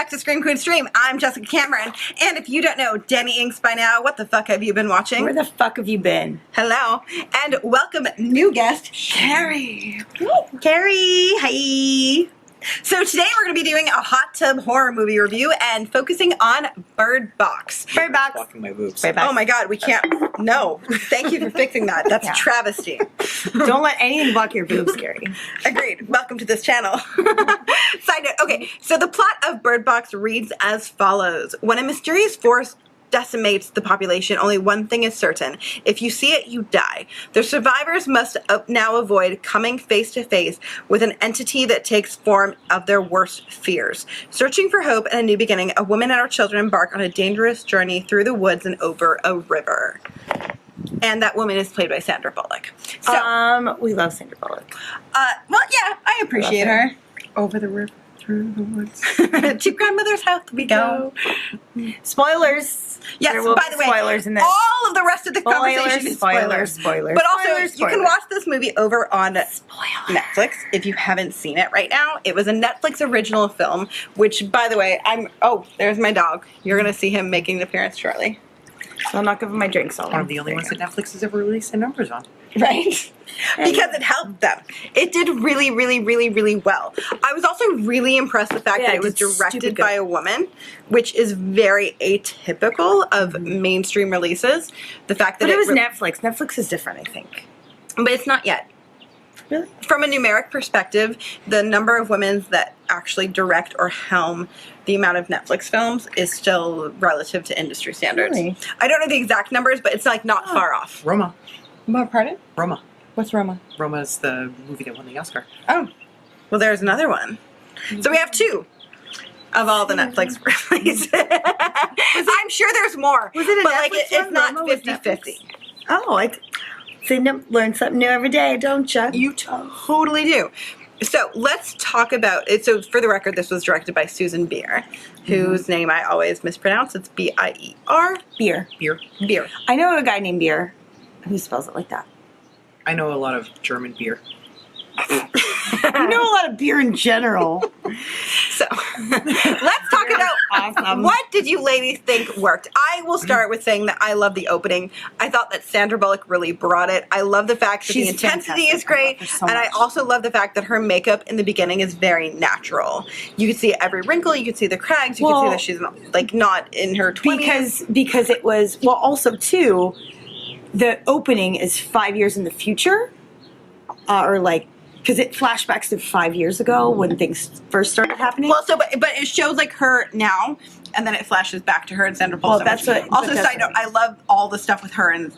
back to Scream Queen Stream. I'm Jessica Cameron, and if you don't know Dani Inks by now, what the fuck have you been watching? Where the fuck have you been? Hello, and welcome new guest, Keri. Keri, hi. So today we're going to be doing a hot tub horror movie review and focusing on Bird Box. Bird Box. Blocking my boobs. Bird Box. Oh my god, we can't. No. Thank you for fixing that. That's Yeah. a travesty. Don't let anything block your boobs, Keri. Agreed. Welcome to this channel. Side note. Okay, so the plot of Bird Box reads as follows. When a mysterious force decimates the population, only one thing is certain. If you see it, you die. The survivors must now avoid coming face to face with an entity that takes form of their worst fears. Searching for hope and a new beginning, a woman and her children embark on a dangerous journey through the woods and over a river. And that woman is played by Sandra Bullock. So, we love Sandra Bullock. well, yeah, I appreciate her. Over the river, through the woods. To grandmother's house we go. Spoilers. Yes, There will by be the way, spoilers in this. all of the rest of the conversation is spoilers. Spoilers. But also, Spoilers, you can spoilers. watch this movie over on Netflix if you haven't seen it right now. It was a Netflix original film, which, by the way, oh, there's my dog. You're going to see him making an appearance shortly. So I'm not giving my drinks all. One of the only ones that Netflix has ever released the numbers on. Right? Because it helped them. It did really, really, really, really well. I was also really impressed with the fact that it was directed by a woman, which is very atypical of mainstream releases. The fact that But it was Netflix. Netflix is different, I think. But it's not yet. Really? From a numeric perspective, the number of women that actually direct or helm the amount of Netflix films is still relative to industry standards. Really? I don't know the exact numbers, but it's like not far off. Roma. Pardon? Roma. What's Roma? Roma's the movie that won the Oscar. Oh, well, there's another one. So we have two of all the Netflix releases. I'm sure there's more. Was it a but Netflix like one? it's not Roma was 50-50. Oh, learn something new every day, don't you? You totally do. So let's talk about it. So for the record, this was directed by Susan Bier, whose name I always mispronounce. It's B-I-E-R. Beer. Bier. I know a guy named Beer who spells it like that. I know a lot of German beer. I know a lot of beer in general. So let's talk about Awesome. what did you ladies think worked. I will start with saying that I love the opening. I thought that Sandra Bullock really brought it. I love the fact that She's the intensity fantastic. is great. I love her so And I much. also love the fact that her makeup in the beginning is very natural. You can see every wrinkle, you can see the crags, you can see that she's not in her 20s. Because it was, well, also too, the opening is 5 years in the future, because it flashbacks to 5 years ago when things first started happening. Well, so but it shows like her now, and then it flashes back to her and Sandra Paulson. Well, that's which- what- Also, but that's side note, what- I love all the stuff with her and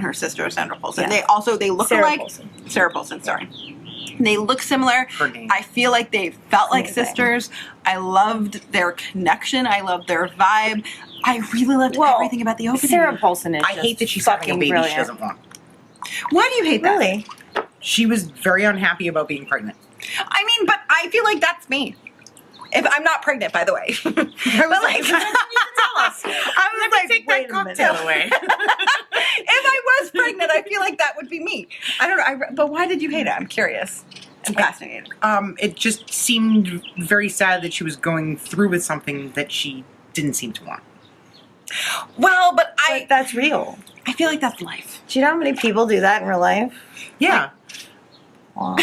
her sister Sandra Paulson. Yeah. They look Sarah alike. Paulson. Sarah Paulson, sorry. They look similar. Her name. I feel like they felt like Amazing. sisters. I loved their connection. I loved their vibe. I really loved everything about the opening. Sarah Paulson is I hate that she's having a fucking baby brilliant. she doesn't want. Why do you hate that? Really? She was very unhappy about being pregnant. I mean, but I feel like that's me. If I'm not pregnant, by the way. But like, I was like, take wait that a cocktail minute. away. if I was pregnant, I feel like that would be me. I don't know. But why did you hate it? I'm curious and fascinated. It just seemed very sad that she was going through with something that she didn't seem to want. Well, but But that's real. I feel like that's life. Do you know how many people do that in real life? Yeah. Wow.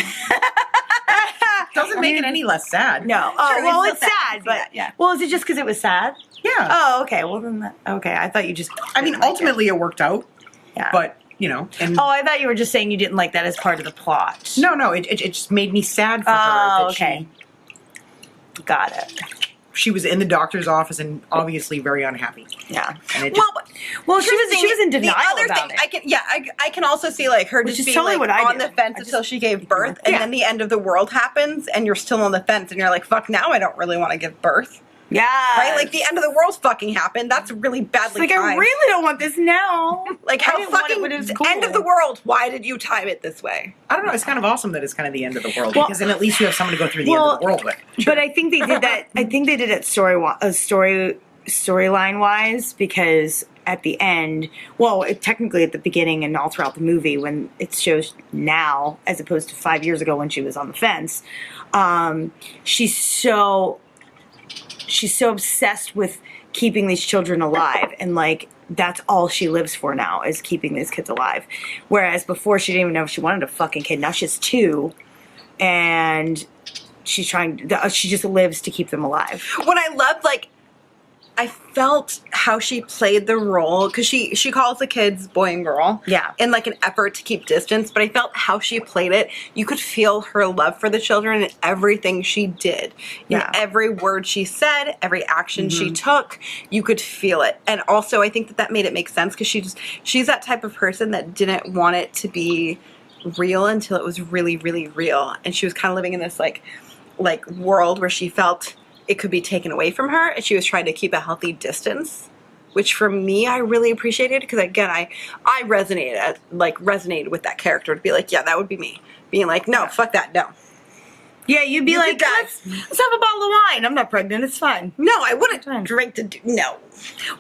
Doesn't make it any less sad. No. Oh, Sure, well, it's it's still sad. I sad, can see but that, yeah. Well, is it just because it was sad? Yeah. Oh, okay. Well, then okay. I thought you just. I mean, didn't like ultimately it worked out, it. Yeah. but, you know. And Oh, I thought you were just saying you didn't like that as part of the plot. No, it just made me sad for her. Oh, That okay. Got it. She was in the doctor's office and obviously very unhappy. Yeah. And it just, Well, she was in denial the other about thing, it. I can also see like her Which just is being totally like what I on do. the fence I just- until she gave birth, and Yeah. then the end of the world happens, and you're still on the fence, and you're like, fuck, now I don't really want to give birth. Yeah. Right? Like the end of the world's fucking happened. That's really badly Like, I timed. really don't want this now. Like I how didn't want it fucking when it was cool. end of the world. Why did you time it this way? I don't know. It's kind of awesome that it's kind of the end of the world Well- because then at least you have someone to go through the end of the world with. But I think they did that. I think they did it storyline wise because at the end, technically at the beginning and all throughout the movie, when it shows now as opposed to 5 years ago when she was on the fence, she's so she's so obsessed with keeping these children alive, and like that's all she lives for now is keeping these kids alive. Whereas before she didn't even know if she wanted a fucking kid. Now she has 2, and she's she just lives to keep them alive. What I loved, like, I felt how she played the role, because she calls the kids boy and girl. Yeah. In like an effort to keep distance, but I felt how she played it. You could feel her love for the children in everything she did. Yeah. In every word she said, every action she took, you could feel it. And also I think that made it make sense, because she's that type of person that didn't want it to be real until it was really, really real. And she was kind of living in this like world where she felt it could be taken away from her, and she was trying to keep a healthy distance, which for me I really appreciated, because again I resonated with that character, to be like, yeah, that would be me being like, no, fuck that, no. Yeah, you'd be You like, guys. let's have a bottle of wine. I'm not pregnant. It's fine. No, I wouldn't Fine. drink no.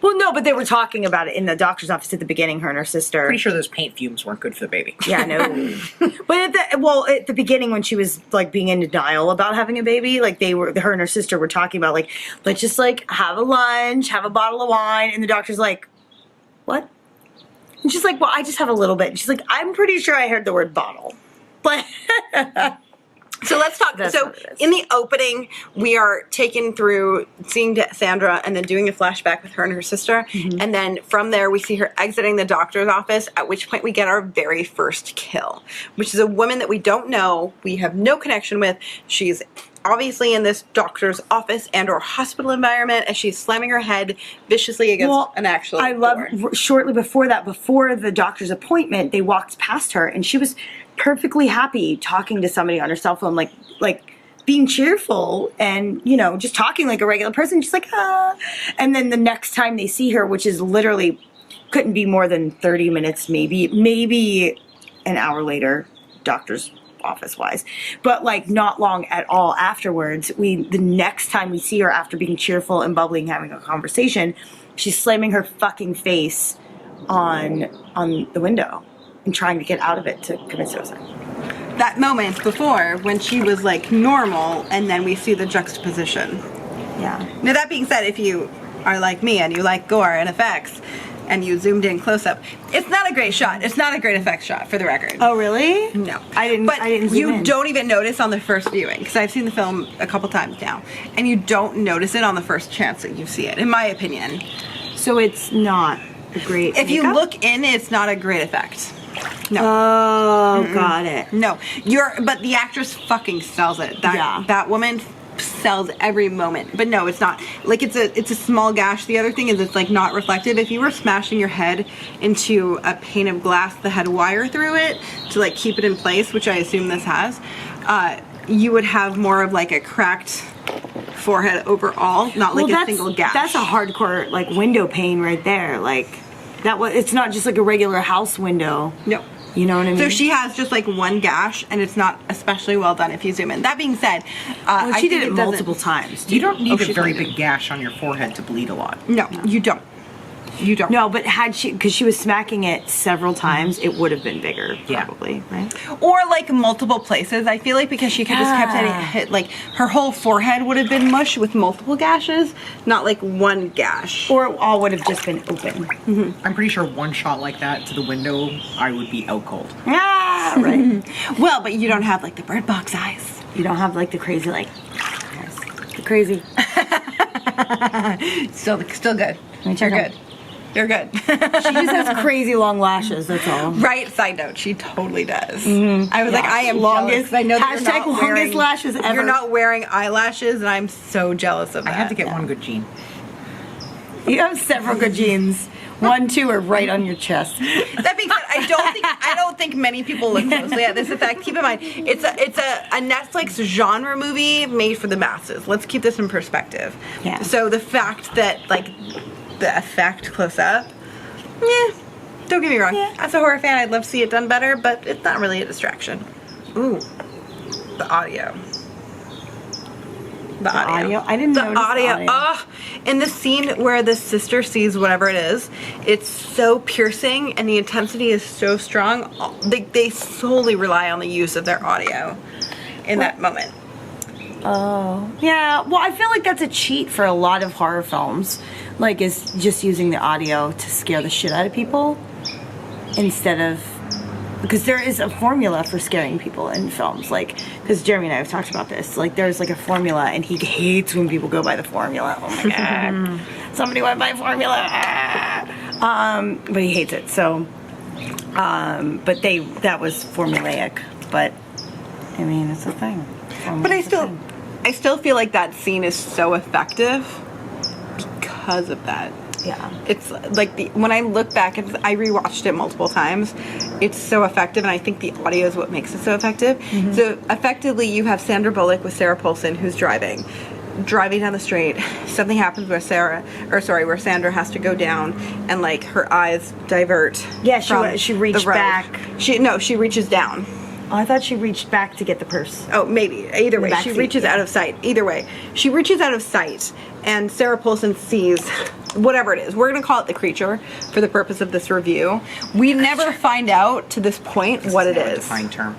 Well, no, but they were talking about it in the doctor's office at the beginning, her and her sister. Pretty sure those paint fumes weren't good for the baby. Yeah, no. But at the beginning, when she was like being in denial about having a baby, like her and her sister were talking about like, let's just like have a lunch, have a bottle of wine, and the doctor's like, what? And she's like, well, I just have a little bit. And she's like, I'm pretty sure I heard the word bottle, but. So let's talk. That's So what it is. in the opening, we are taken through seeing Sandra and then doing a flashback with her and her sister. Mm-hmm. And then from there, we see her exiting the doctor's office, at which point we get our very first kill, which is a woman that we don't know. We have no connection with. She's obviously in this doctor's office and or hospital environment, and she's slamming her head viciously against an actual I door. love shortly before that, before the doctor's appointment, they walked past her and she was perfectly happy talking to somebody on her cell phone, like being cheerful and, you know, just talking like a regular person. She's like, ah. And then the next time they see her, which is literally couldn't be more than 30 minutes, maybe an hour later, doctor's office wise, but like not long at all afterwards, the next time we see her after being cheerful and bubbling, having a conversation, she's slamming her fucking face on the window and trying to get out of it to commit suicide. That moment before when she was like normal, and then we see the juxtaposition. Yeah. Now that being said, if you are like me and you like gore and effects, and you zoomed in close up, it's not a great shot. It's not a great effects shot, for the record. Oh, really? No, I didn't zoom you in. don't even notice on the first viewing, because I've seen the film a couple times now, and you don't notice it on the first chance that you see it, in my opinion. So it's not a great If you makeup? look in, it's not a great effect. No. Oh, got it. No, but the actress fucking sells it. That woman sells every moment. But no, it's not. Like, it's a small gash. The other thing is it's like not reflective. If you were smashing your head into a pane of glass that had wire through it to like keep it in place, which I assume this has, you would have more of like a cracked forehead overall, not like a single gash. That's a hardcore like window pane right there. Like it's not just like a regular house window. No. You know what I mean? So she has just like one gash, and it's not especially well done if you zoom in. That being said, well, she did it doesn't- multiple times. You don't need a she very did. big gash on your forehead to bleed a lot. No, you don't. You don't. No, but because she was smacking it several times, it would have been bigger, Yeah. probably, right? Or like multiple places. I feel like because she could just kept hitting hit, like her whole forehead would have been mush with multiple gashes, not like one gash. Or it all would have just been open. I'm pretty sure one shot like that to the window, I would be out cold. Ah, right. Well, but you don't have like the Bird Box eyes. You don't have like the crazy, like, the crazy. Still good. me check You're out. good. You're good. She just has crazy long lashes, that's all. Right. Side note, she totally does. I was like, Yeah. I am Longest- jealous. I know that you're hashtag not longest wearing, lashes ever. You're not wearing eyelashes, and I'm so jealous of I that. had to get one good gene. You have several good genes. 1, 2 are right on your chest. That being said, I don't think many people look closely at this effect. Keep in mind, it's a Netflix genre movie made for the masses. Let's keep this in perspective. Yeah. So the fact that like the effect close up, don't get me wrong. Yeah. As a horror fan, I'd love to see it done better, but it's not really a distraction. Ooh, the audio. The audio. I didn't The notice the audio. audio. In the scene where the sister sees whatever it is, it's so piercing and the intensity is so strong. They solely rely on the use of their audio in that moment. Oh, yeah. Well, I feel like that's a cheat for a lot of horror films. Like, is just using the audio to scare the shit out of people instead of... Because there is a formula for scaring people in films. Like, because Jeremy and I have talked about this. Like, there's like a formula, and he hates when people go by the formula. Oh my God. Somebody went by formula. But he hates it. So, but that was formulaic. But, I mean, it's a thing. But I still feel like that scene is so effective because of that. Yeah. It's like when I look back, I rewatched it multiple times. It's so effective, and I think the audio is what makes it so effective. Mm-hmm. So effectively, you have Sandra Bullock with Sarah Paulson, who's driving down the street. Something happens where where Sandra has to go down, and like her eyes divert. Yeah, from she reached the road. back. She reaches down. Oh, I thought she reached back to get the purse. Oh, maybe. Either way, she reaches out of sight. Either way, she reaches out of sight, and Sarah Paulson sees whatever it is. We're going to call it the creature for the purpose of this review. We never find out to this point what it is. It's a defined term.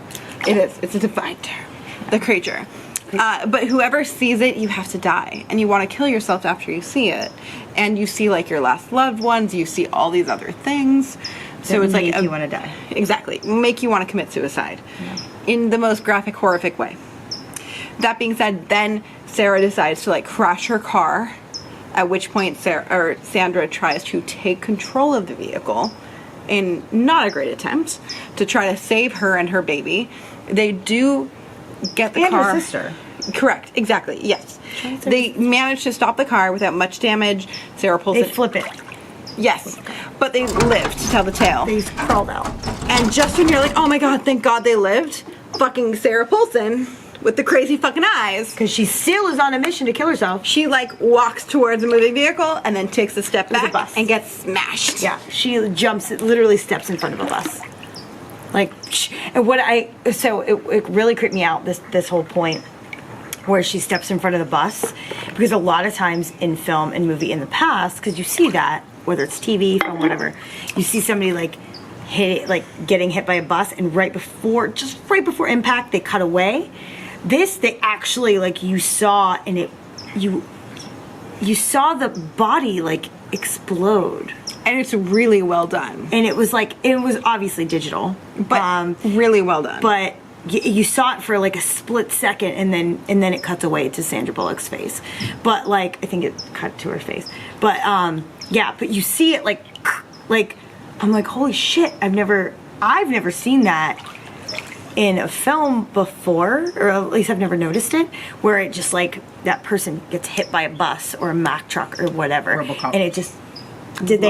It is. It's a defined term. The creature. But whoever sees it, you have to die. And you want to kill yourself after you see it. And you see, like, your last loved ones. You see all these other things. So it's like... you want to die. Exactly. Make you want to commit suicide. Yeah. In the most graphic, horrific way. That being said, then Sarah decides to, like, crash her car. At which point Sandra tries to take control of the vehicle in not a great attempt to try to save her and her baby. They do get the car. And her sister. Correct. Exactly. Yes. They manage to stop the car without much damage. Sarah pulls They flip it. Yes. But they lived to tell the tale. They crawled out. And just when you're like, oh my God, thank God they lived, fucking Sarah Paulson with the crazy fucking eyes. Because she still is on a mission to kill herself. She like walks towards a moving vehicle and then takes a step There's back a bus. and gets smashed. Yeah, she literally steps in front of a bus. Like, and it really creeped me out, this whole point where she steps in front of the bus. Because a lot of times in film and movie in the past, because you see that, whether it's TV, film, whatever, you see somebody like getting hit by a bus, and right before impact, they cut away. This, they actually, like, you saw, and you saw the body, like, explode. And it's really well done. And it was obviously digital. But really well done. But you saw it for, like, a split second, and then it cuts away to Sandra Bullock's face. But, like, I think it cut to her face. But, yeah, but you see it, like, I'm like, holy shit, I've never seen that in a film before, or at least I've never noticed it, where it just, like, that person gets hit by a bus or a Mack truck or whatever, RoboCop. and it just but it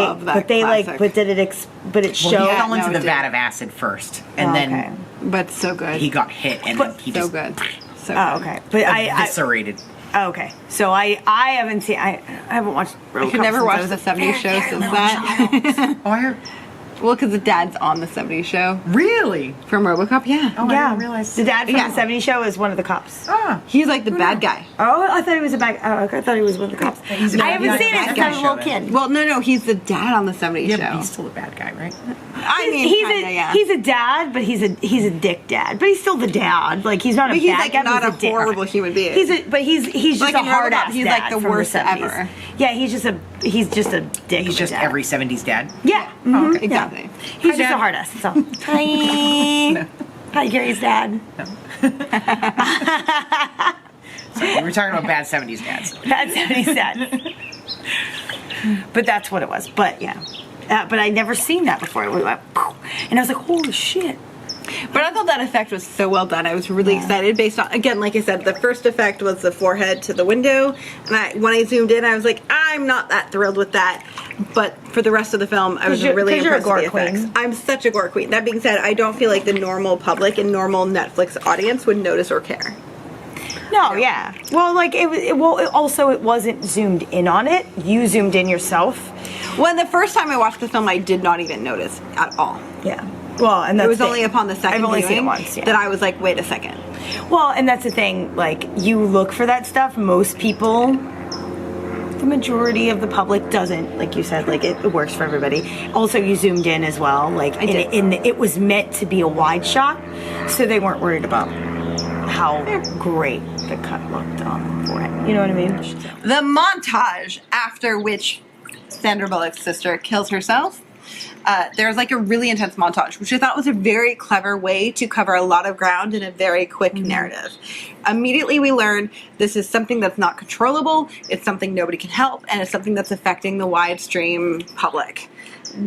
showed. He fell into it the did. vat of acid first, and then But so good. he got hit, and then he so just good. So Oh, good. okay. But eviscerated. okay. So I haven't seen. I haven't watched. I could never watch the 70s show since that. Oh, I heard. Well, because the dad's on the 70s show. Really? From RoboCop, yeah. Oh, I Yeah, didn't realize. the dad from Yeah. the '70s show is one of the cops. Ah. He's like the bad guy. Oh, I thought he was a bad. Oh, okay, I thought he was one of the cops. He's a I bad haven't guy. seen it Bad since guy I was a little show, then. kid. Well, no, he's the dad on the 70s Yeah, show. but he's still a bad guy, right? I mean, kinda, yeah. he's a dad, but he's a dick dad. But he's still the dad. Like, he's not But a he's bad like guy. not but a he's dick. horrible human being. He's just Like a in hard RoboCop, ass. he's like the worst ever. Yeah, he's just a dick. He's of a just dad. every 70s dad. Yeah. Oh, mhm, okay. Exactly. yeah. He's Hi, just Dad. a hard ass. That's all. Hi. Hi, Gary's dad. We were talking about bad 70s dads. That's what he said. But that's what it was. But yeah. But I'd never seen that before. It went, poof, and I was like, holy shit. But I thought that effect was so well done. I was really excited based on, again, like I said, the first effect was the forehead to the window. And when I zoomed in, I was like, I'm not that thrilled with that. But for the rest of the film, I was really impressed with the effects. I'm such a gore queen. That being said, I don't feel like the normal public and normal Netflix audience would notice or care. No, yeah. Well, like, it wasn't zoomed in on it. You zoomed in yourself. Well, the first time I watched the film, I did not even notice at all. Yeah. Well, and that's It was only upon the second I've only seen it viewing once, yeah. that I was like, wait a second. Well, and that's the thing, like, you look for that stuff. Most people, the majority of the public doesn't, like you said, like, it works for everybody. Also, you zoomed in as well, like, I did. it was meant to be a wide shot, so they weren't worried about how great the cut looked on the forehead. You know what I mean? The montage after which Sandra Bullock's sister kills herself. There's like a really intense montage, which I thought was a very clever way to cover a lot of ground in a very quick narrative. Immediately we learn this is something that's not controllable, it's something nobody can help, and it's something that's affecting the wide stream public,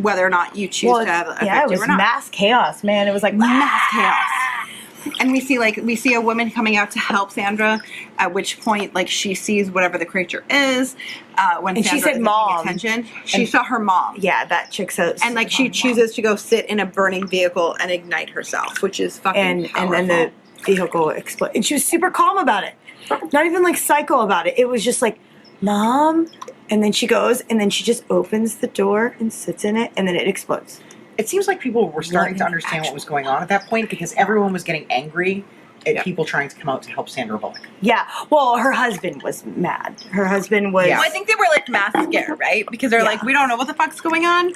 whether or not you choose to have it yeah, it was or not. mass chaos, man. It was like Mass chaos. And we see a woman coming out to help Sandra, at which point like she sees whatever the creature is. When And Sandra she said isn't mom. paying attention, she saw her mom. Yeah, that chick says. And like she chooses to go sit in a burning vehicle and ignite herself, which is fucking and powerful. then the vehicle exploded. And she was super calm about it. Not even like psycho about it. It was just like, Mom. And then she goes, and then she just opens the door and sits in it, and then it explodes. It seems like people were starting to Lightning understand action. what was going on at that point because everyone was getting angry at people trying to come out to help Sandra Bullock. Yeah. Well, her husband was mad. Her husband was. Yeah. Well, I think they were like mass scared, right? Because they're Yeah. like, we don't know what the fuck's going on.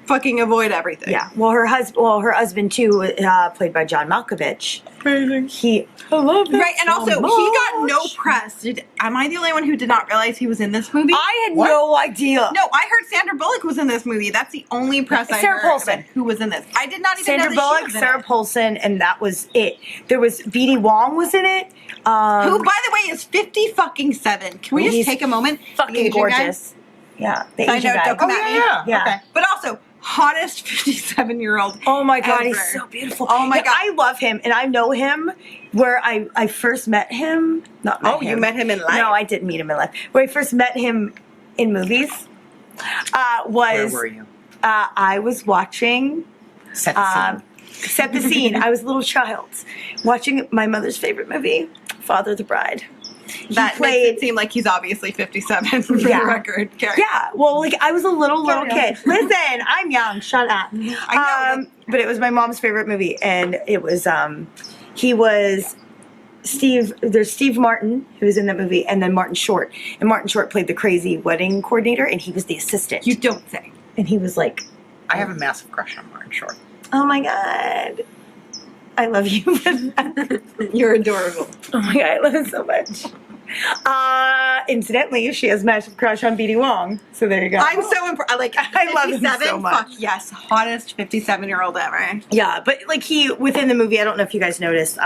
Fucking avoid everything. Yeah. Well, her husband too, played by John Malkovich. Amazing. I love him Right, and so also he got no much. press. Am I the only one who did not realize he was in this movie? I had What? no idea. No, I heard Sandra Bullock was in this movie. That's the only press I Sarah heard Paulson. about who was in this. I did not even Sandra know that she Bullock, was in Sarah it. Paulson, and that was it. There was B.D. Wong was in it. Who, by the way, is 50 fucking 7. Can we Well, just he's take a moment? The fucking Asian gorgeous. Yeah, the Guy? Asian Side guy. note, don't come Oh, at yeah, me. yeah. Yeah. Okay. But also, hottest 57-year-old. Oh my god, he's ever. so beautiful. Oh my Yeah, God. I love him, and I know him where I first met him. Not met Oh, him. you met him in life? No, I didn't meet him in life. Where I first met him in movies was Where were you? I was watching. Set the scene. Set the scene. I was a little child watching my mother's favorite movie, Father of the Bride. That played- makes it seem like he's obviously 57 for Yeah. the record. Keri. Yeah, well, like I was a little Carry on. kid. Listen, I'm young. Shut up. I know, But it was my mom's favorite movie, and it was he was Steve. There's Steve Martin who was in that movie, and then Martin Short. And Martin Short played the crazy wedding coordinator, and he was the assistant. You don't say. And he was like, I have a massive crush on Martin Short. "Oh my god, I love you." You're adorable. Oh my god, I love it so much. Incidentally, she has massive crush on B.D. Wong. So there you go. I'm so impressed. Like, I love him 57? so much. Fuck yes, hottest 57-year-old ever. Yeah, but like he within the movie, I don't know if you guys noticed,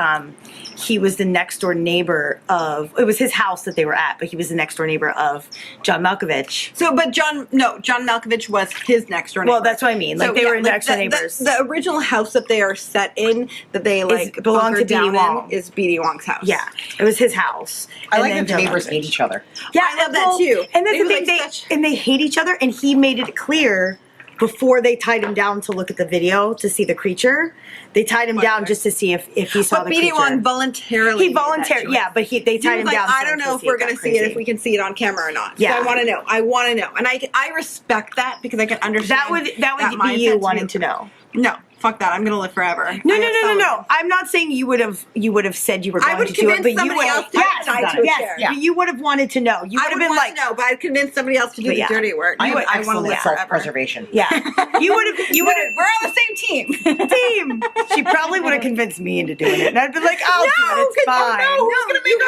he was the next door neighbor of. It was his house that they were at, but he was the next door neighbor of John Malkovich. So, but John Malkovich was his next door neighbor. Well, that's what I mean. Like they were next door neighbors. The original house that they are set in, that they like belonged to bunker B.D. down Wong. in, is B.D. Wong's house. Yeah, it was his house. I And like then that the John neighbors Malkovich. hate each other. Yeah, I love that too. And that's They the were, thing. like, And they hate each other. And he made it clear before they tied him down to look at the video to see the creature. They tied him down just to see if he saw But the B.D. creature. Wong voluntarily. He voluntarily, yeah, but they He tied was him like, down. I so don't know to if see we're it going to got see it, crazy. if we can see it on camera or not. Yeah. So I want to know. I want to know. And I respect that because I can understand That would be mindset you too. wanting to know. No, fuck that. I'm going to live forever. No. I'm not saying you would have said you were going I would to do it, convince but you somebody would else to tie to a chair. Yeah. but you would have wanted to know. You I would have would been want like, to know, but I'd convince somebody else to do But the yeah. dirty work. I am want to excellent live at forever. self-preservation. yeah, you would have. We're on the same team. Team. She probably would have convinced me into doing it, and I'd be like, "I'll do it. It's fine." Who's going to make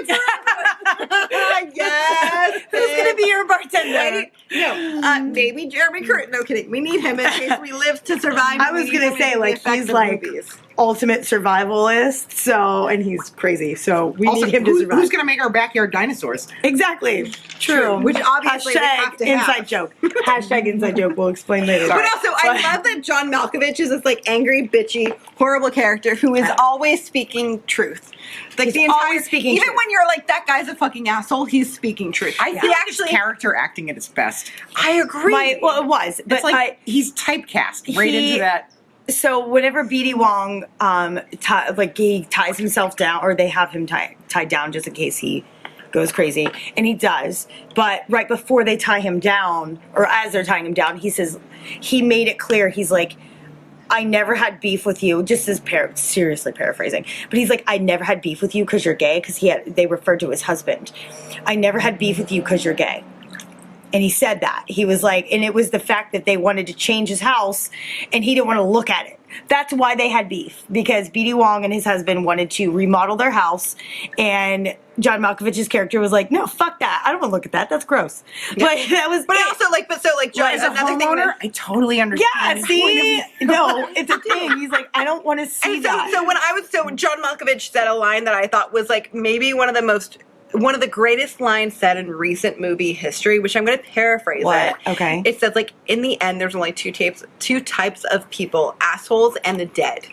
that Yes. Who's gonna be your bartender? Right? No, maybe Jeremy Curtin. No kidding. We need him in case we live to survive. I was We need gonna him say in the like effects he's of like movies. ultimate survivalist. So and he's crazy. So we Also, need him to survive. who's going to make our backyard dinosaurs? Exactly. True. Which obviously we have to have. inside joke. Hashtag inside joke. We'll explain later. But also, I love that John Malkovich is this like angry, bitchy, horrible character who is always speaking truth. Like He's the entire, always speaking even truth. when you're like that guy's a fucking asshole, he's speaking truth. I He feel like actually, it's character acting at its best. I agree. Well, it was, but It's like he's typecast right he- into that. So whenever B.D. Wong, he ties himself down, or they have him tied down just in case he goes crazy, and he does. But right before they tie him down, or as they're tying him down, he says he made it clear. He's like, I never had beef with you. Just as seriously paraphrasing, but he's like, I never had beef with you because you're gay. Because they referred to his husband. I never had beef with you because you're gay. And he said that. He was like, and it was the fact that they wanted to change his house and he didn't want to look at it. That's why they had beef, because B.D. Wong and his husband wanted to remodel their house, and John Malkovich's character was like, "No, fuck that. I don't want to look at that. That's gross." Like that was. But also, like, John, As a another thing. homeowner, I totally understand. Yeah, see, no, it's a thing. He's like, I don't want to see And so, that. so when I was John Malkovich said a line that I thought was like maybe one of the greatest lines said in recent movie history, which I'm going to paraphrase What? it. Okay. It says like, in the end, there's only two types of people: assholes and the dead.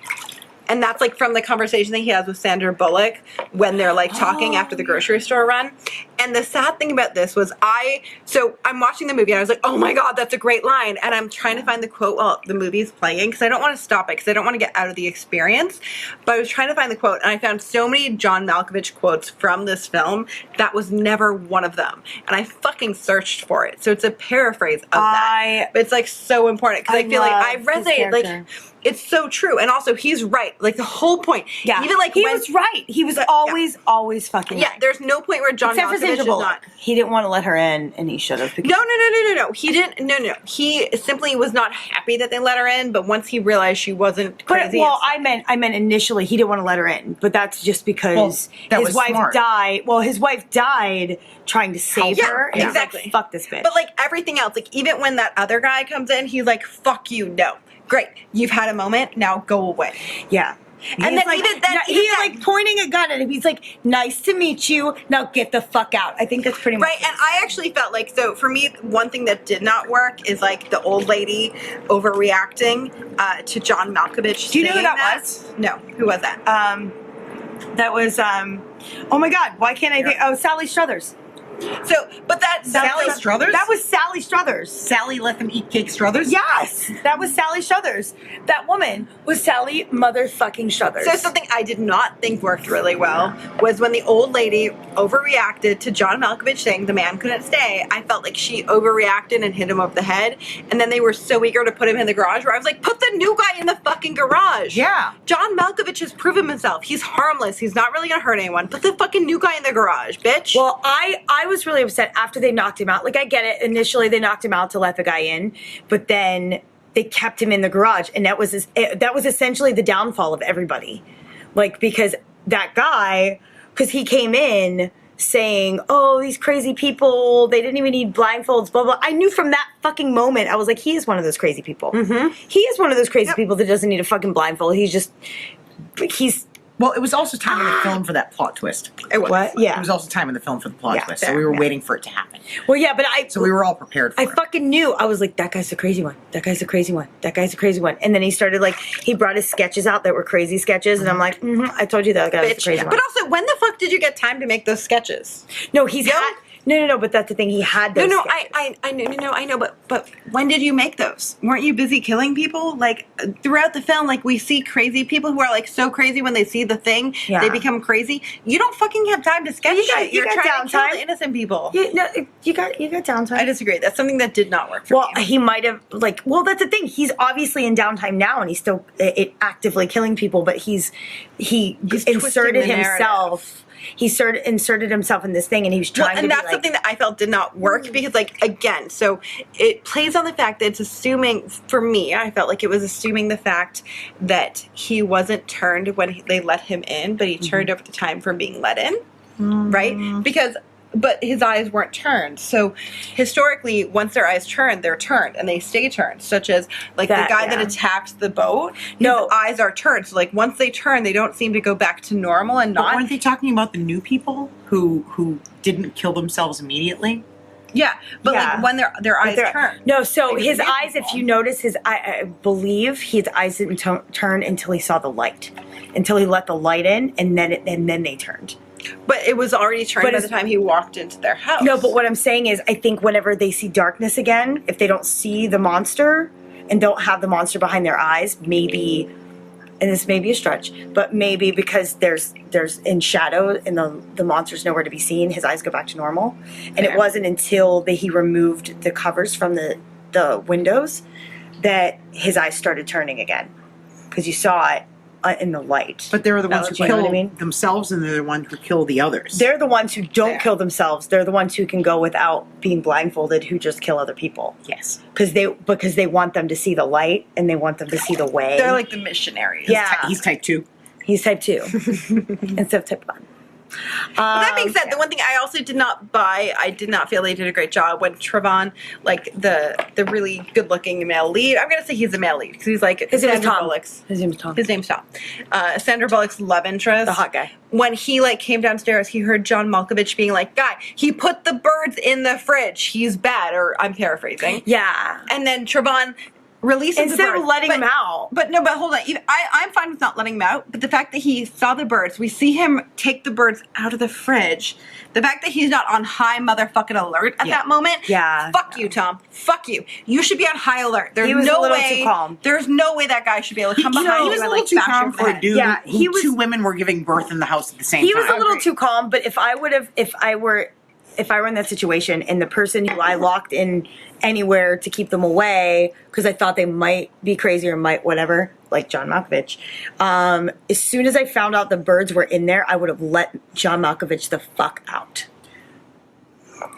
And that's like from the conversation that he has with Sandra Bullock when they're like talking after the grocery store run. And the sad thing about this was I'm watching the movie and I was like, oh my God, that's a great line. And I'm trying to find the quote while the movie's playing because I don't want to stop it because I don't want to get out of the experience. But I was trying to find the quote and I found so many John Malkovich quotes from this film that was never one of them. And I fucking searched for it. So it's a paraphrase of that. But it's like so important because I feel like I resonated. Like, it's so true. And also, he's right. Like, the whole point. Yeah. Even like he was right. He was always fucking right. There's no point where John Except for Malkovich Sandra is Bullock. not. He didn't want to let her in, and he should have. No. He didn't. No. He simply was not happy that they let her in. But once he realized she wasn't crazy. Well, I meant initially he didn't want to let her in, but that's just because his wife smart. died. Well, his wife died trying to save her. And exactly. He's like, fuck this bitch. But like everything else, like even when that other guy comes in, he's like, "Fuck you, no." Great, you've had a moment. Now go away. Yeah. And then like, he's like pointing a gun at him. He's like, "Nice to meet you. Now get the fuck out." I think that's pretty much right. And I actually felt like, so for me, one thing that did not work is like the old lady overreacting to John Malkovich. Do you know who that was? No, who was that? That was oh my God, why can't I think? Oh, Sally Struthers. So, but that's Sally Struthers? That was Sally Struthers. Sally let them eat cake Struthers? Yes, that was Sally Struthers. That woman was Sally motherfucking Struthers. So something I did not think worked really well was when the old lady overreacted to John Malkovich saying the man couldn't stay. I felt like she overreacted and hit him over the head. And then they were so eager to put him in the garage where I was like, put the new guy in the fucking garage. Yeah. John Malkovich has proven himself. He's harmless. He's not really going to hurt anyone. Put the fucking new guy in the garage, bitch. Well, I was really upset after they knocked him out. Like, I get it. Initially, they knocked him out to let the guy in. But then they kept him in the garage. And that was essentially the downfall of everybody. Like, because that guy, because he came in saying, oh, these crazy people, they didn't even need blindfolds, blah, blah. I knew from that fucking moment, I was like, he is one of those crazy people. Mm-hmm. He is one of those crazy people that doesn't need a fucking blindfold. Well, it was also time in the film for that plot twist. It was. What? Yeah. It was also time in the film for the plot twist, so fair, we were yeah. waiting for it to happen. Well, yeah, but So we were all prepared for I it. fucking knew. I was like, that guy's the crazy one. That guy's the crazy one. That guy's the crazy one. And then he started like, he brought his sketches out that were crazy sketches. And I'm like, I told you that guy was the Bitch. crazy one. But also, when the fuck did you get time to make those sketches? No, he's had, no, but that's the thing. He had those sketches. I know, but when did you make those? Weren't you busy killing people? Like, throughout the film, like, we see crazy people who are, like, so crazy when they see the thing, they become crazy. You don't fucking have time to sketch shit. You're trying to kill the innocent people. Yeah, no, you got downtime. I disagree. That's something that did not work for me. He might have, like, well, that's the thing. He's obviously in downtime now, and he's still actively killing people, but he inserted himself. He inserted himself in this thing, and he was trying to be that's something that I felt did not work because, like, again, so it plays on the fact that it's assuming, for me, I felt like it was assuming the fact that he wasn't turned when they let him in, but he turned over the time from being let in, right? But his eyes weren't turned. So historically, once their eyes turn, they're turned and they stay turned. Such as like the guy that attacked the boat, his eyes are turned. So like once they turn, they don't seem to go back to normal and not. But weren't they talking about the new people who didn't kill themselves immediately? Yeah, but like when their eyes turn. No, so like his eyes, if you notice, I believe his eyes didn't turn until he saw the light, until he let the light in, and then they turned. But it was already turned by the time he walked into their house. No, but what I'm saying is, I think whenever they see darkness again, if they don't see the monster and don't have the monster behind their eyes, maybe, and this may be a stretch, but maybe because there's in shadow and the monster's nowhere to be seen, his eyes go back to normal. And it wasn't until he removed the covers from the windows that his eyes started turning again. Because you saw it in the light. But they're the ones who You know kill what I mean? themselves, and they're the ones who kill the others. They're the ones who don't Fair. kill themselves. They're the ones who can go without being blindfolded, who just kill other people. Yes. Because they want them to see the light and they want them to see the way. They're like the missionaries. Yeah. He's type 2. He's type 2 instead of type 1. But that being said, the one thing I also did not buy, I did not feel they did a great job when Trevante, like the really good looking male lead. I'm gonna say he's a male lead because he's like His name is Sandra Tom. Bullock's. His name's Tom. His name's Tom. Sandra Bullock's love interest, The hot guy. When he like came downstairs, he heard John Malkovich being like, "Guy, he put the birds in the fridge. He's bad." Or I'm paraphrasing. Yeah. And then Trevante releases the Instead birds. of letting him out. But no, but hold on. I'm fine with not letting him out. But the fact that he saw the birds, we see him take the birds out of the fridge. The fact that he's not on high motherfucking alert at that moment. Yeah. Fuck you, Tom. Fuck you. You should be on high alert. There's He was no a little way. too calm. There's no way that guy should be able to come behind He you was a and little like too bash you calm over the for a head. dude. Yeah, he was- Two women were giving birth in the house at the same He time. was a little too calm, but if I were in that situation and the person who I locked in anywhere to keep them away because I thought they might be crazy or might whatever, like John Malkovich, as soon as I found out the birds were in there, I would have let John Malkovich the fuck out.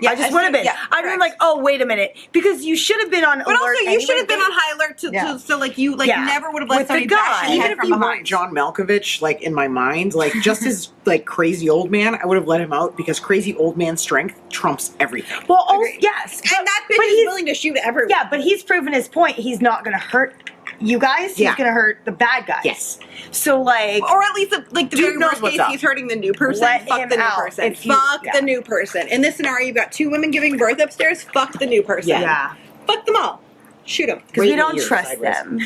Yeah, I just would have been. Yeah, I'd been correct. like, oh, wait a minute. Because you should have been on But alert also, you anyway, should have been but- on high alert Yeah. so like you like Yeah. never would have let With the somebody gun. bash your Even head if from he weren't behind. John Malkovich, like in my mind, like just his like crazy old man, I would have let him out because crazy old man strength trumps everything. Well, also, Agreed. yes. And that bitch but is he's- willing to shoot everyone. Yeah, but he's proven his point. He's not going to hurt you guys. He's Yeah. going to hurt the bad guys. Yes. So, like... Or at least, like, the Dude very knows worst what's case, up. he's hurting the new person. Let Fuck him the new out. person. If you- Fuck yeah. the new person. In this scenario, you've got two women giving birth upstairs. Fuck the new person. Yeah. Fuck them all. Shoot them. Because we don't trust them.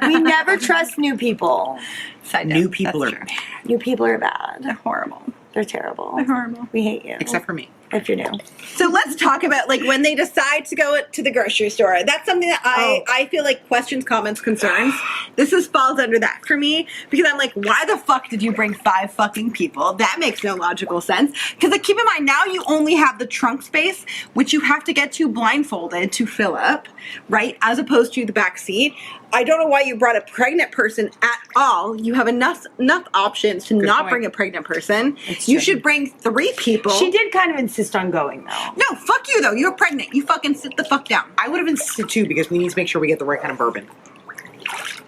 We never trust new people. Side note, New people that's are true. bad, New people are bad. They're horrible. They're terrible. They're horrible. We hate you. except for me. if you're new. So let's talk about like when they decide to go to the grocery store. That's something that I feel like questions, comments, concerns. This falls under that for me because I'm like, why the fuck did you bring 5 fucking people? That makes no logical sense. Because like, keep in mind now you only have the trunk space, which you have to get to blindfolded to fill up, right? As opposed to the back seat. I don't know why you brought a pregnant person at all. You have enough options to not point. bring a pregnant person. That's You true. should bring 3 people. She did kind of insist on going, though. No, fuck you though. You're pregnant. You fucking sit the fuck down. I would have insisted too because we need to make sure we get the right kind of bourbon.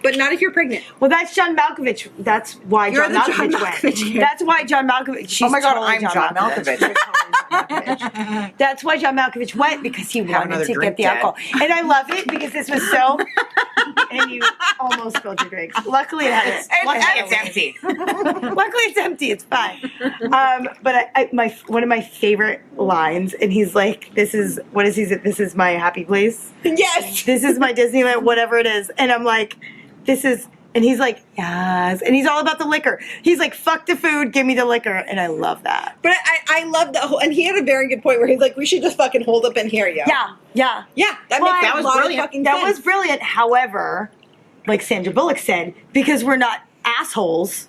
But not if you're pregnant. Well, that's John Malkovich. That's why You're John the John Malkovich Malkovich went. here. That's why John Malkovich. She's Oh my God, totally I'm John Malkovich. That's why John Malkovich went, because he wanted another to get drink, the Dad. alcohol. And I love it because this was so. And you almost spilled your drinks. Luckily, it had it. Luckily, it's empty. Luckily, it's empty. It's fine. But one of my favorite lines, and he's like, "This is what is he? This is my happy place. Yes. This is my Disneyland, whatever it is." And I'm like, "This is." And he's like, "Yes." And he's all about the liquor. He's like, "Fuck the food, give me the liquor." And I love that. But I love that whole, and he had a very good point where he's like, we should just fucking hold up in here, yo. Yeah. Yeah, that Well, makes that a was lot brilliant. of fucking That sense. was brilliant. However, like Sandra Bullock said, because we're not assholes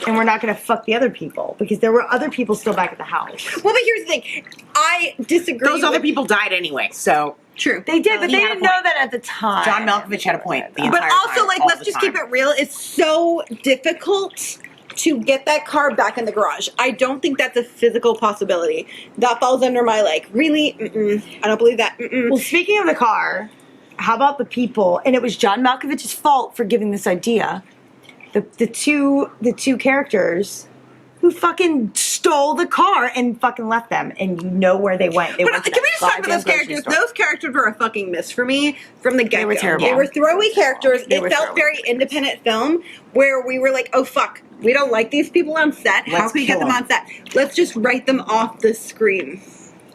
and we're not going to fuck the other people, because there were other people still back at the house. Well, but here's the thing. I disagree. Those other with- people died anyway, so True. They did, but He they had a didn't know point. that at the time. John Malkovich had a point. The But entire also, time, like, all let's the just time. keep it real. It's so difficult to get that car back in the garage. I don't think that's a physical possibility. That falls under my, like, really? I don't believe that. Well, speaking of the car, how about the people? And it was John Malkovich's fault for giving this idea. The two characters who fucking stole the car and fucking left them, and you know where they went. They But went to can we that just talk about goddamn those grocery characters? store. Those characters were a fucking miss for me from the get-go. were terrible. They were throwaway characters. They It were felt throwaway. very independent film where we were like, oh, fuck. We don't like these people on set. How Let's can we get kill them them. on set? Let's just write them off the screen.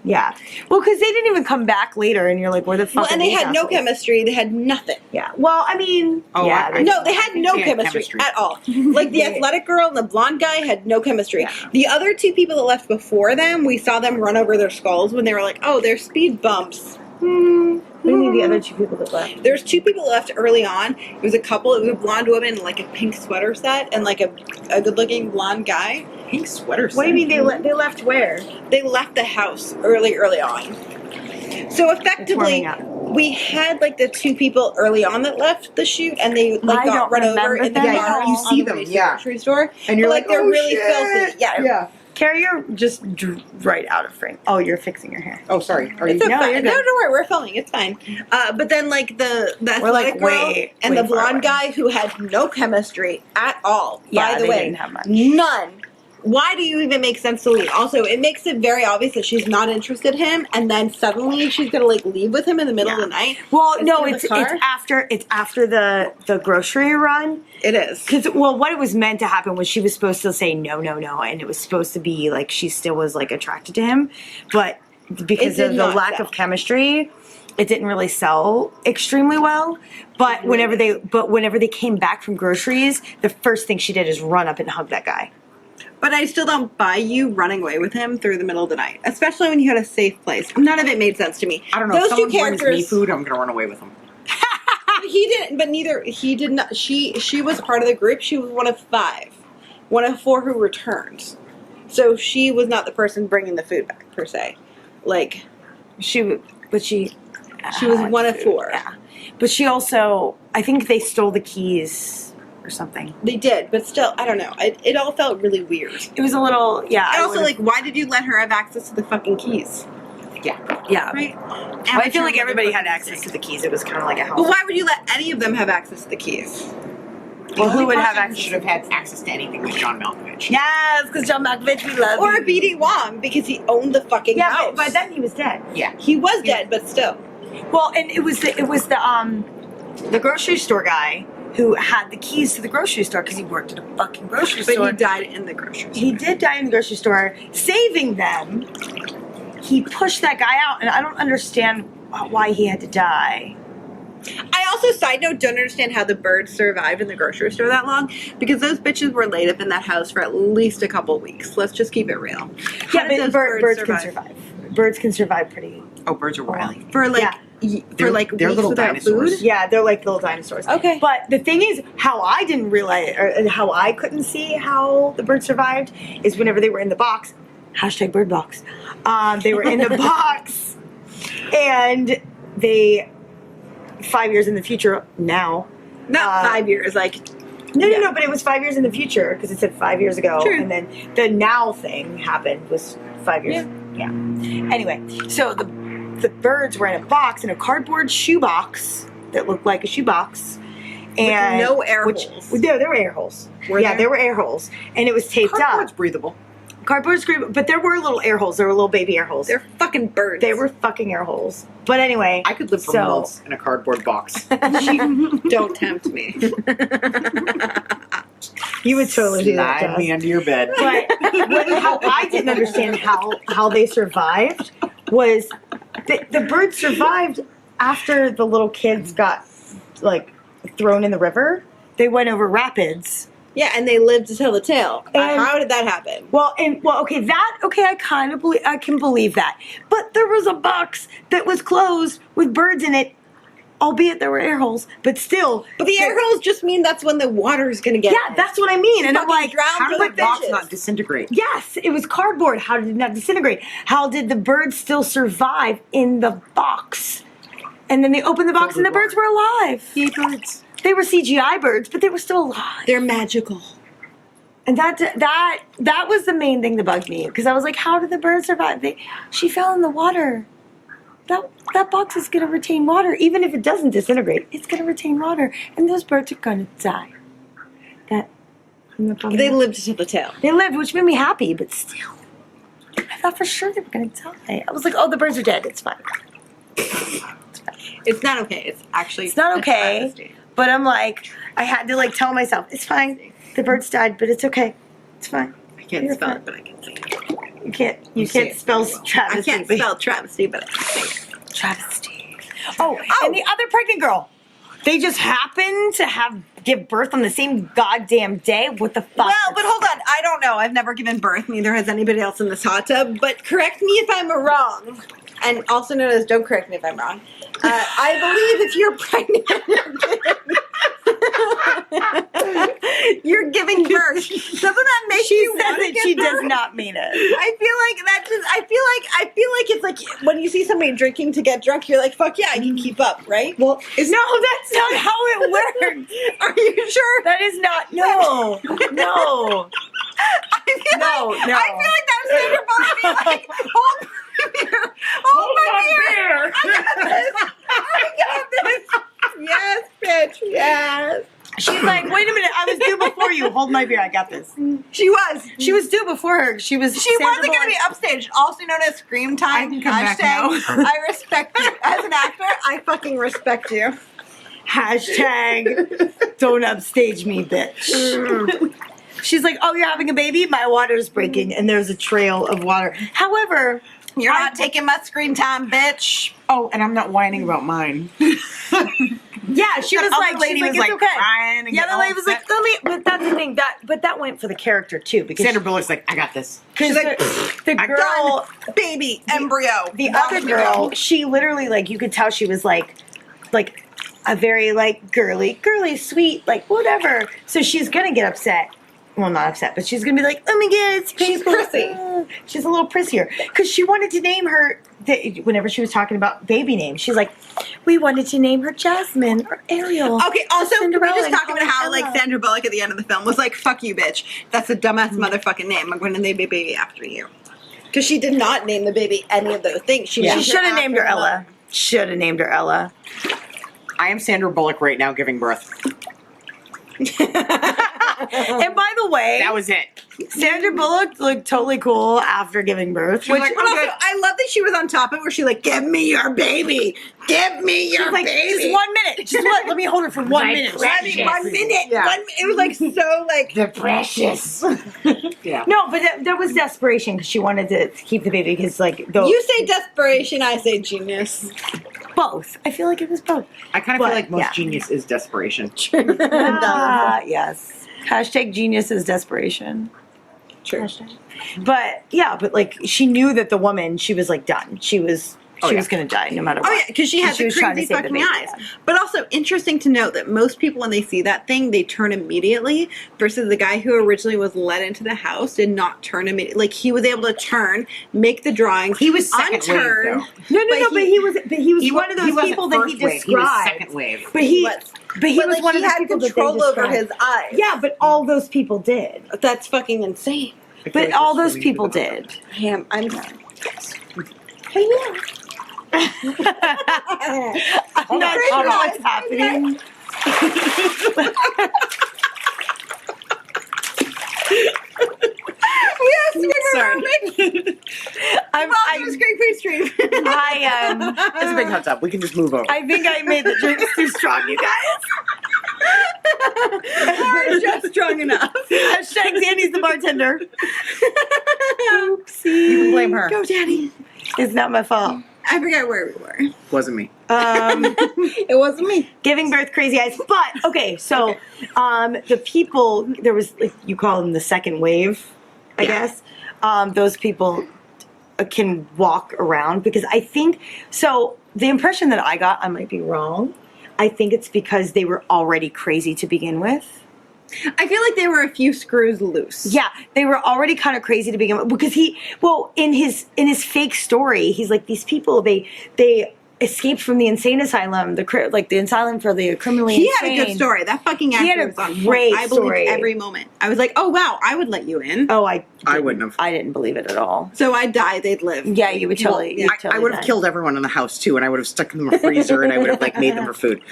Yeah. Well, because they didn't even come back later, and you're like, where the fuck Well, are and they these had no assholes? chemistry. They had nothing. Yeah. Well, I mean, Oh, yeah. I- No, they had no They had chemistry, chemistry. at all. Like the athletic girl and the blonde guy had no chemistry. Yeah. The other 2 people that left before them, we saw them run over their skulls when they were like, oh, they're speed bumps. What do you mean the other 2 people that left? There's 2 people left early on. It was a couple. It was a blonde woman in like a pink sweater set and like a good-looking blonde guy. Pink sweater. What do you mean they left where? They left the house early on. So It's effectively, warming up. we had like the two people early on that left the shoot, and they like I got don't run over remember in the them. car. Yeah, you on see the them, way to the yeah. grocery store, And you're but, like, they're oh, really shit. filthy. Yeah. Yeah. Carrie, you're just right out of frame. Oh, you're fixing your hair. Oh, sorry. Are you? It's No, fine. you're No, good. don't worry, we're filming. It's fine. But then, like the We're, like, athletic girl way, and way the far blonde away. guy who had no chemistry at all. Yeah, by the they way, didn't have much. none. Why do you even make sense to leave? Also, it makes it very obvious that she's not interested in him, and then suddenly she's gonna like leave with him in the middle of the night. Well, and no, steal the it's car? after the grocery run. It is. Because, well, what it was meant to happen was she was supposed to say no, and it was supposed to be like she still was like attracted to him, but because It did of the not lack sell. of chemistry, it didn't really sell extremely well. But whenever they came back from groceries, the first thing she did is run up and hug that guy. But I still don't buy you running away with him through the middle of the night, especially when you had a safe place. None of it made sense to me. I don't know. Those If two someone brings me characters. food, I'm gonna run away with them. He didn't, but neither he did not. She was part of the group. She was one of 5, one of 4 who returned. So she was not the person bringing the food back per se. Like She was was one of 4. Yeah, but she also, I think they stole the keys or something. They did, but still, I don't know. It all felt really weird. It was a little, yeah. And I also, would've- like, why did you let her have access to the fucking keys? Yeah. yeah. Right? Well, I feel like everybody had access to the keys. It was kind of like a house. But why would you let any of them have access to the keys? Well, who would have Who access? should have had access to anything was John Malkovich. Yes, because John Malkovich, we love Or you. a BD Wong, because he owned the fucking Yeah, house. but by then he was dead. Yeah. He was dead, but still. Well, and it was the grocery store guy who had the keys to the grocery store because he worked at a fucking grocery But store. he died in the grocery store. He did die in the grocery store, saving them. He pushed that guy out, and I don't understand why he had to die. I also, side note, don't understand how the birds survived in the grocery store that long, because those bitches were laid up in that house for at least a couple weeks. Let's just keep it real. How Yeah, did but those birds can survive. Birds can survive pretty. Oh, birds are wild. For like, Yeah. for like They're weeks little without dinosaurs. food? Yeah, they're like little dinosaurs. Okay. But the thing is, how I didn't realize, or how I couldn't see how the bird survived, is whenever they were in the box. Hashtag bird box. They were in the box, and they 5 years in the future now. Not 5 years, like, No, but it was 5 years in the future because it said 5 years ago, True. and then the now thing happened was 5 years. Yeah. Anyway, so the birds were in a box, in a cardboard shoebox that looked like a shoebox, and no air holes. There were air holes. Were Yeah, there? there were air holes, and it was taped Cardboard's up. breathable. Cardboard's great, but there were little air holes. There were little baby air holes. they're fucking birds. They were fucking air holes. But anyway, I could live for so- months in a cardboard box. Don't tempt me. you would totally do that. Slide Jess. me under your bed. But how I didn't understand how they survived was the birds survived after the little kids got like thrown in the river. They went over rapids. Yeah, and they lived to tell the tale. And- How did that happen? Okay, I can believe that. But there was a box that was closed with birds in it, albeit there were air holes, but still. But the air holes just mean that's when the water is going to get Yeah, in. that's what I mean. And I'm Fucking like, drown How did the that box bitches. not disintegrate? yes, it was cardboard. How did it not disintegrate? How did the birds still survive in the box? And then they opened the box and the birds were alive. Yay, birds. They were CGI birds, but they were still alive. They're magical. And that was the main thing that bugged me because I was like, how did the birds survive? She fell in the water. That box is going to retain water, even if it doesn't disintegrate. It's going to retain water, and those birds are going to die. They lived to tell the tale. They lived, which made me happy, but still, I thought for sure they were going to die. I was like, oh, the birds are dead. It's fine. It's not okay. It's actually It's not a okay. travesty. But I'm like, I had to like tell myself, it's fine. The birds died, but it's okay. It's fine. I can't You're spell fine. it, but I can say it. You can't say can't it. spell I travesty. I can't but- spell travesty, but I can say it. Travesty. Oh, and the other pregnant girl. They just happened to give birth on the same goddamn day. What the fuck? Well, but hold on. I don't know. I've never given birth. Neither has anybody else in this hot tub. But correct me if I'm wrong. And also known as don't correct me if I'm wrong. I believe if you're pregnant, You're giving birth. Doesn't that make She you says want to that give she birth? does not mean it. I feel like that just. I feel like it's like when you see somebody drinking to get drunk, you're like, "Fuck yeah, I can keep up," right? Well, is No, that's not how it works. Are you sure? That is not. No. No. I feel like that's Sandra Bullock being like, hold my beer. Hold my beer. I got this. Yes, bitch. Yes. She's like, wait a minute, I was due before you. Hold my beer, I got this. She was. She was due before her. She wasn't going to be upstage, also known as Scream Time. I can come back now. I respect you. As an actor, I fucking respect you. Hashtag don't upstage me, bitch. She's like, oh, you're having a baby? My water's breaking, and there's a trail of water. However, You're not taking my screen time, bitch. Oh, and I'm not whining about mine. yeah, she was other like, lady she's like, was, it's like, okay. crying and Yeah, the getting lady all was like, let me. But that's the thing. That went for the character too, because Sandra Bullock's like, I got this. because like, the I girl, Baby, embryo. the other girl, she literally like you could tell she was like a very like girly, sweet, like whatever. So she's gonna get upset. Well, not upset, but she's gonna be like, "Oh my god, it's painful." She's prissy. She's a little prissier because she wanted to name her. Whenever she was talking about baby names, she's like, "We wanted to name her Jasmine or Ariel." Okay, also, can we Cinderella just and talk about how, like, Cinderella. Sandra Bullock at the end of the film was like, fuck you, bitch. That's a dumbass motherfucking name. I'm going to name a baby after you. Because she did not name the baby any of those things. She should have named her after Ella. Should have named her Ella. I am Sandra Bullock right now giving birth. And by the way, That was it. Sandra Bullock looked totally cool after giving birth. was like, But also, I love that she was on top of it where she like, give me your baby. Give me your She's like, baby. just 1 minute. Just let me hold her for 1 minute. Let me 1 minute. Yeah. It was like so like. The precious. Yeah. No, but that was desperation because she wanted to keep the baby because like You say desperation, I say genius. both. I feel like it was both. I kind of But, feel like most yeah. genius is desperation. Yes. Hashtag genius is desperation. True. Hashtag. But yeah, but like she knew that the woman, she was like done. She was gonna die no matter what. Oh yeah, because she had the was trying to crazy save the fucking baby, eyes. yeah. But also interesting to note that most people, when they see that thing, they turn immediately. Versus the guy who originally was let into the house did not turn immediately. Like he was able to turn, make the drawings. He was second wave, unturn. though. But he was one of those wasn't people that he first wave, He was described. second wave. But he was. But he But, was like, one he of those had people control that they over described. his eyes. Yeah, but all those people did. That's fucking insane. I feel But like all we're those swimming people through the did. I'm I'm not sure what's happening. Yes, we were roaming. I'm, Welcome to Screen Free Stream. It's a big hot tub. We can just move over. I think I made the drinks too strong, you guys. We're just strong enough. Hashtag Danny's the bartender. Oopsie. You can blame her. Go, Dani. It's not my fault. I forgot where we were. Wasn't me. It wasn't me. Giving birth, crazy eyes. But okay, so the people, there was like, you call them the second wave, I guess. Those people can walk around because I think so. The impression that I got, I might be wrong. I think it's because they were already crazy to begin with. I feel like there were a few screws loose. Yeah, they were already kind of crazy to begin with because in his fake story, he's like these people they escaped from the insane asylum, the asylum for the criminally He insane. had a good story. That fucking actor He had a was on great point. I believed story. every moment. I was like, oh wow, I would let you in. Oh, I wouldn't have. I didn't believe it at all. So I died, they'd live. Yeah, you would totally. you'd I totally would have die. killed everyone in the house too, and I would have stuck them in a freezer, and I would have like made them for food.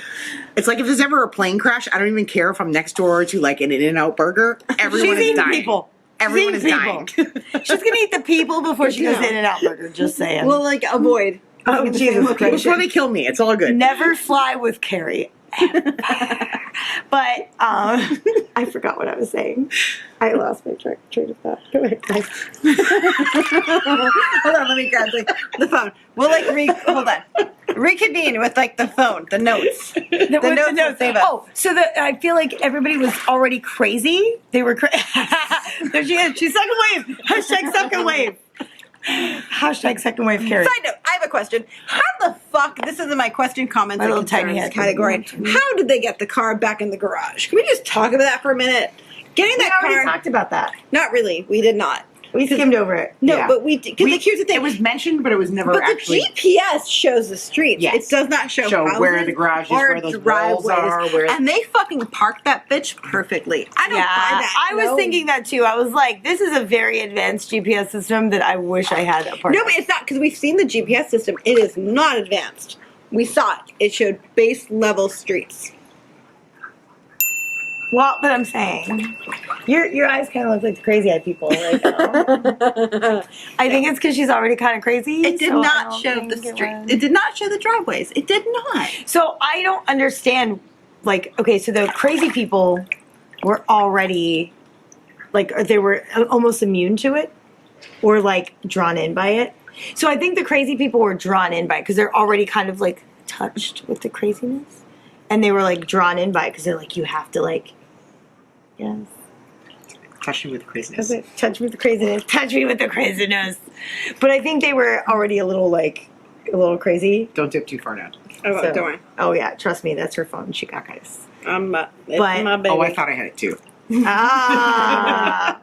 It's like if there's ever a plane crash, I don't even care if I'm next door to like an In-N-Out burger. Everyone She's is eating dying. people. Everyone is She's dying. eating people. She's gonna eat the people before she goes Yeah. In-N-Out burger. Just saying. We'll like avoid. oh the Jesus same Christ! Before they kill me, it's all good. Never fly with Keri. But I forgot what I was saying. I lost my train of thought. Go ahead, guys. Hold on, let me grab the phone. We'll like hold on. Reconvene with like the phone, the notes. The notes will save us. Oh, so I feel like everybody was already crazy. They were crazy. There she is. She's second wave. Hashtag second wave. Hashtag second wave Keri. Side note, I have a question. How the fuck? This is in my question comments My and little tiny concerns head. category. How did they get the car back in the garage? Can we just talk about that for a minute? Getting We that already car. talked about that. Not really. We did not. We skimmed over it. No, Yeah. but we did. Because like, here's the thing. It was mentioned, but it was never but actually. the GPS shows the streets. Yes. It does not show houses where the garage is, or where those walls driveways. are, where- And they fucking parked that bitch perfectly. I don't buy that. I was thinking that too. I was like, this is a very advanced GPS system that I wish I had a part No, of. but it's not, because we've seen the GPS system. It is not advanced. We saw it. It showed base level streets. Well, but I'm saying, your eyes kind of look like the crazy-eyed people right now. I think it's because she's already kind of crazy. It did so I not don't show think the it street. was. It did not show the driveways. It did not. So I don't understand, like, okay, so the crazy people were already, like, they were almost immune to it or, like, drawn in by it. So I think the crazy people were drawn in by it because they're already kind of, like, touched with the craziness. And they were, like, drawn in by it because they're like, you have to, like, yes. Touch me with craziness. Touch me with the craziness. Touch me with the craziness. But I think they were already a little crazy. Don't dip too far down. Oh, So- don't worry. Oh, yeah. Trust me. That's her phone. She got this. It's But- my baby. Oh, I thought I had it too. Ah.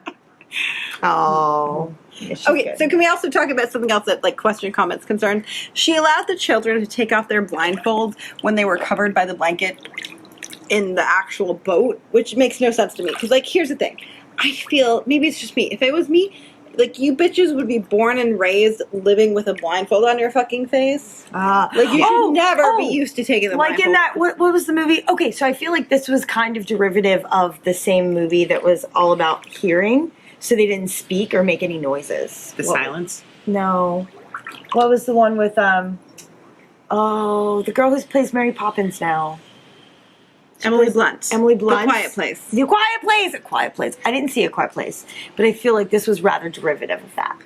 Oh. Yeah, she's Okay, good. so can we also talk about something else that, like, question comments concerned? She allowed the children to take off their blindfolds when they were covered by the blanket in the actual boat, which makes no sense to me. Because, like, here's the thing. I feel, maybe it's just me. If it was me, like, you bitches would be born and raised living with a blindfold on your fucking face. Like, you should never be used to taking the like blindfold. in that, what was the movie? Okay, so I feel like this was kind of derivative of the same movie that was all about hearing. So they didn't speak or make any noises. The silence. No. What was the one with, the girl who plays Mary Poppins now? Emily Blunt. Emily Blunt. The Quiet Place. The Quiet Place. A Quiet Place. I didn't see A Quiet Place, but I feel like this was rather derivative of that.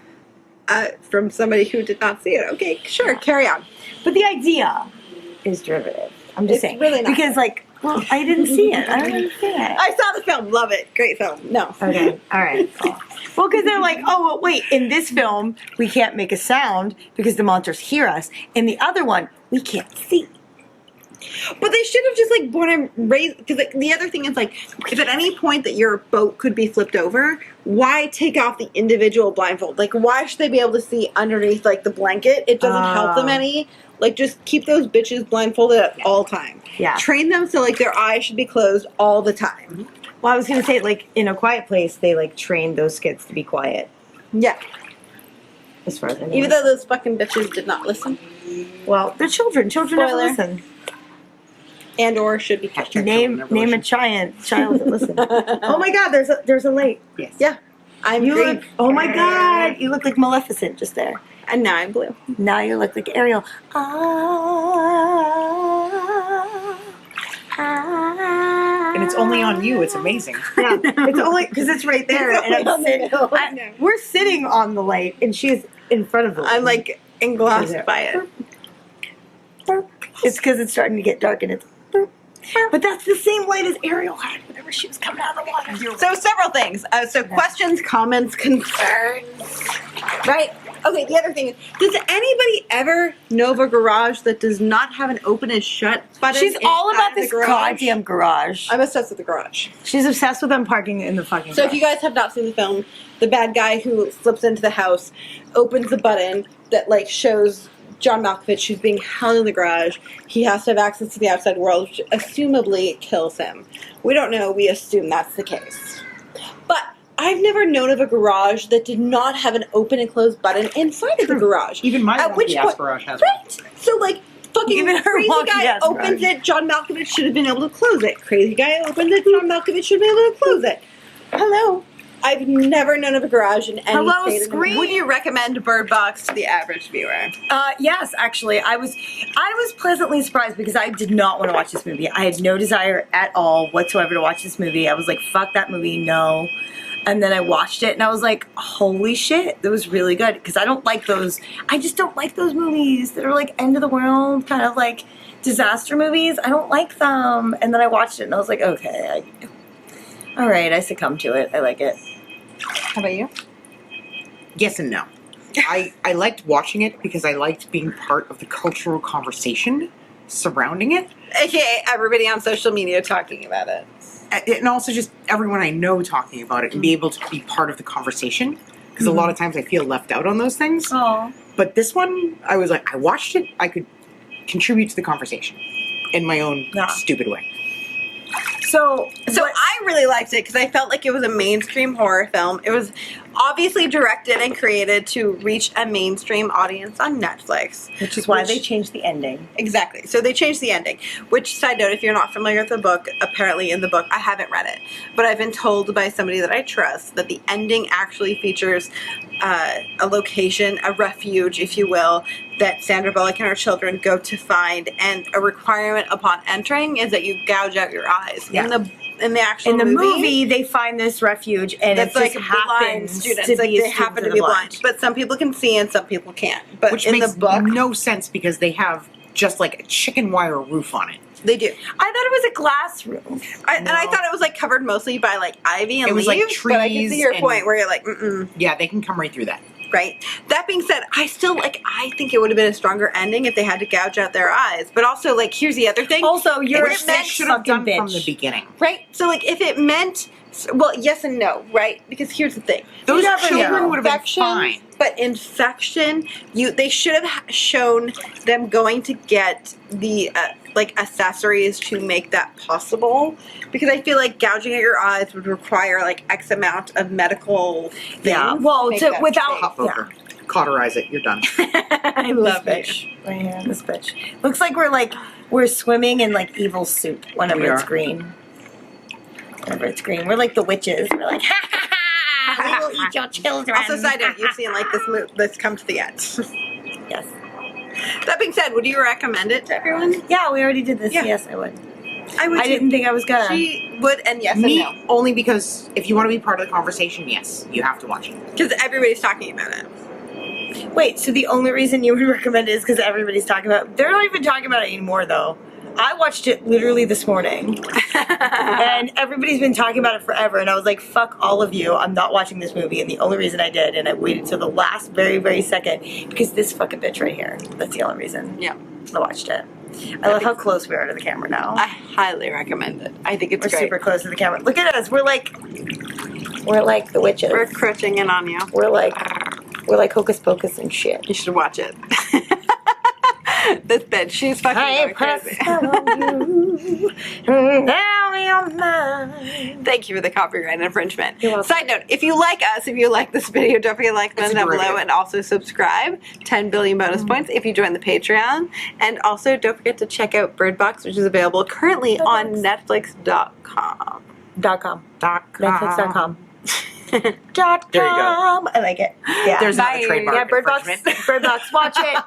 From somebody who did not see it. Okay, sure, carry on. But the idea is derivative. I'm just It's saying. really not. Because, like, well, I didn't see it. I don't understand it. I saw the film. Love it. Great film. No. Okay. All right. Cool. Well, because they're like, oh, well, wait. In this film, we can't make a sound because the monsters hear us. In the other one, we can't see. But they should have just, like, born and raised. Because, like, the other thing is, like, if at any point that your boat could be flipped over, why take off the individual blindfold? Like, why should they be able to see underneath, like, the blanket? It doesn't help them any. Like, just keep those bitches blindfolded at all time. Yeah. Train them so, like, their eyes should be closed all the time. Well, I was going to say, like, in A Quiet Place, they, like, trained those kids to be quiet. Yeah. As far as I know. Even though those fucking bitches did not listen. Well, they're children. Children never Spoiler. listen. And or should be kept. Hashtag Name children a child that listen. Oh my God, there's a lake. Yes. Yeah. I'm You green. look. Oh my God, you look like Maleficent just there. And now I'm blue. Now you look like Ariel. And it's only on you. It's amazing. Yeah, it's only because it's right there, It's and only on I'm the sitting. hill, I know. We're sitting on the light, and she's in front of the light. I'm, like, engrossed by it. It's because it's starting to get dark, and it's. But that's the same light as Ariel had whenever she was coming out of the water. So several things. So questions, comments, concerns. Right? Okay, the other thing is, does anybody ever know of a garage that does not have an open and shut button? She's all inside about of the this garage? goddamn garage. I'm obsessed with the garage. She's obsessed with them parking in the fucking So garage. if you guys have not seen the film, the bad guy who slips into the house opens the button that, like, shows John Malkovich, who's being held in the garage. He has to have access to the outside world, which assumably kills him. We don't know. We assume that's the case. But I've never known of a garage that did not have an open and closed button inside of the garage. Even my At wonky which ass point- garage has one. Right? So, like, fucking Even her crazy wonky guy ass opens garage. it, John Malkovich should have been able to close it. Crazy guy opens it, John Malkovich should be able to close it. Hello. I've never known of a garage in any Hello, state of the- Scream. Would you recommend Bird Box to the average viewer? Yes, actually, I was pleasantly surprised because I did not want to watch this movie. I had no desire at all whatsoever to watch this movie. I was like, fuck that movie, no. And then I watched it and I was like, holy shit, that was really good. Because I just don't like those movies that are like end of the world, kind of like disaster movies. I don't like them. And then I watched it and I was like, okay, all right, I succumbed to it. I like it. How about you? Yes and no. I liked watching it because I liked being part of the cultural conversation surrounding it. AKA everybody on social media talking about it. And also just everyone I know talking about it and be able to be part of the conversation. Because a lot of times I feel left out on those things. Oh. But this one, I was like, I watched it, I could contribute to the conversation in my own stupid way. So I really liked it because I felt like it was a mainstream horror film. It was obviously directed and created to reach a mainstream audience on Netflix. which is why they changed the ending. Exactly. So they changed the ending. Which, side note, if you're not familiar with the book, apparently in the book, I haven't read it, but I've been told by somebody that I trust that the ending actually features a location, a refuge, if you will, that Sandra Bullock and her children go to find, and a requirement upon entering is that you gouge out your eyes. Yeah. In the actual In the movie, they find this refuge, and that's it like just blind happens students. to Like be a they happen student to of be the blind, but some people can see and some people can't. But Which in makes the book, no sense because they have just like a chicken wire roof on it. they do. I thought it was a glass room. And I thought it was like covered mostly by like ivy and It was, leaves. like, but I can see trees your and- point where you're like, Yeah, they can come right through that. right. That being said, I still I think it would have been a stronger ending if they had to gouge out their eyes. But also, like, here's the other thing. Also, you're Which a they should have done fucking from the bitch. beginning. Right? So, like, if it meant, well, yes and no, right? Because here's the thing. Those never children know. would have been Infection, fine. but infection, they should have shown them going to get the like accessories to make that possible, because I feel like gouging at your eyes would require like X amount of medical things. Yeah. Well, make to that without safe. Hop over. Cauterize it. You're done. I love This it. bitch. Right here, this bitch. Looks like we're swimming in like evil soup whenever We it's are. green. Whenever it's green, we're like the witches. We're like, ha ha ha! We will eat your children. Also, side note, you've seen like this come to the end. Yes. That being said, would you recommend it to everyone? Yeah, we already did this. Yeah. Yes, I would. I would. I didn't think I was gonna. She would, and yes Me, and no, only because if you want to be part of the conversation, yes, you have to watch it. because everybody's talking about it. Wait, so the only reason you would recommend it is because everybody's talking about it? They're not even talking about it anymore, though. I watched it literally this morning, and everybody's been talking about it forever, and I was like, fuck all of you, I'm not watching this movie, and the only reason I did, and I waited till the last very, very second, because this fucking bitch right here, that's the only reason Yeah, I watched it. I love how close we are to the camera now. I highly recommend it. I think it's We're great. super close to the camera. Look at us, we're like the witches. We're crutching in on you. We're like hocus pocus and shit. You should watch it. This bitch, she's fucking going crazy. Now you're mine. Thank you for the copyright infringement. You're welcome. Side note, if you like us, if you like this video, don't forget to like, comment It's a down below, derivative. and also subscribe. 10 billion bonus points if you join the Patreon. And also, don't forget to check out Bird Box, which is available currently on Netflix.com. .com. Netflix.com. There you go. I like it. Yeah. There's not Bye. a trademark Yeah, Bird Box. infringement. Bird Box. Watch it.